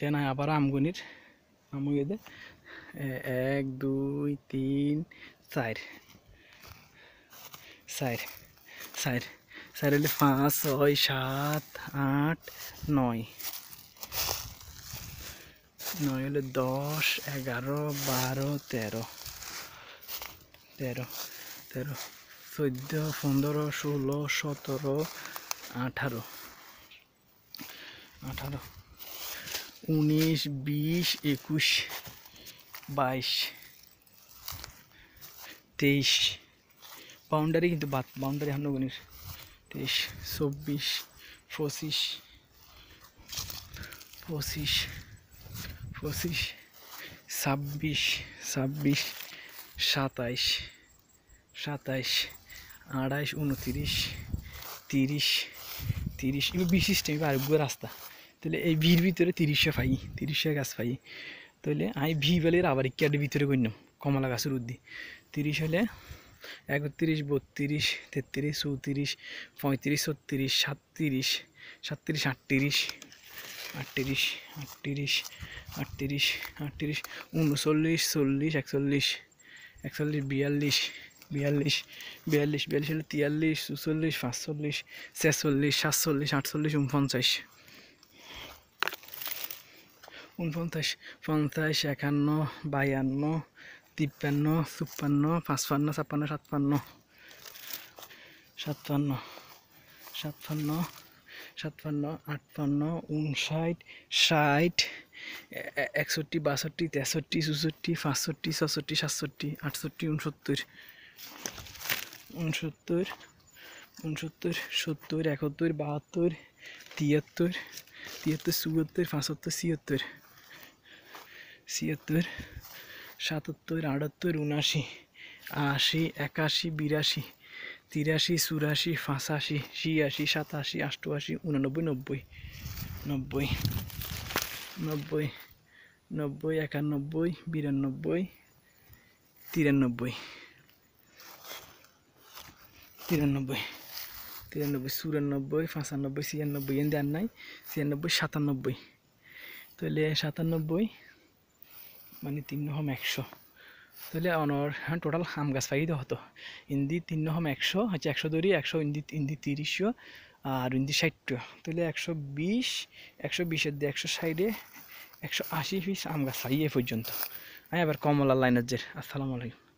যেন আবার আমগুনির আমগুলি 1 2 3 4 4 4 4 হলে 5 6 7 8 9 9 হলে 10 11 12 13 13 13 14 15 16 17 18 18 19 20 21 22 23 বাউন্ডারি কিন্তু বাদ বাউন্ডারি হান্নগুনির 23 24 25 25 25 26 26 27 27 28 29 30 30 এবার বিশিষ্ট এবার আরেকবার রাস্তা তাহলে এই ভির ভিতরে 30 গাছ পাই তাহলে আমি ভি বলে আবার ক্যাডের ভিতরে করলাম কমলা গাছের উদ্দি 30 হলে 31 32 33 34 35 36 37 37 38 38 38 38 38 39 40 41 41 42 42 42 হলে 43 44 45 46 47 48 49 49 50 51 52 53 54 55 56 57 57 57 58 59 60 61 62 63 64 65 66 67 68 69 69 70 71 72 73 74 75 76 77 78 79 80 81 82 83 84 85 86 87 88 89 90 90 90 91 92 93 93 94 95 96 এন দেন নাই 96 97 তাহলে 97 মানে 3 হম 100 তাহলে অনর হ্যাঁ টোটাল আম গাছ পাই হতো ইন্দি 3 হম 100 হচ্ছে 100 ধরি 100 ইন্দি 30 আর ইন্দি 60 তাহলে 120 120 এর দিয়ে 160 180 পিস আম গাছ পাই এই পর্যন্ত আমি আবার কমলা লাইনের যে আসসালামু আলাইকুম।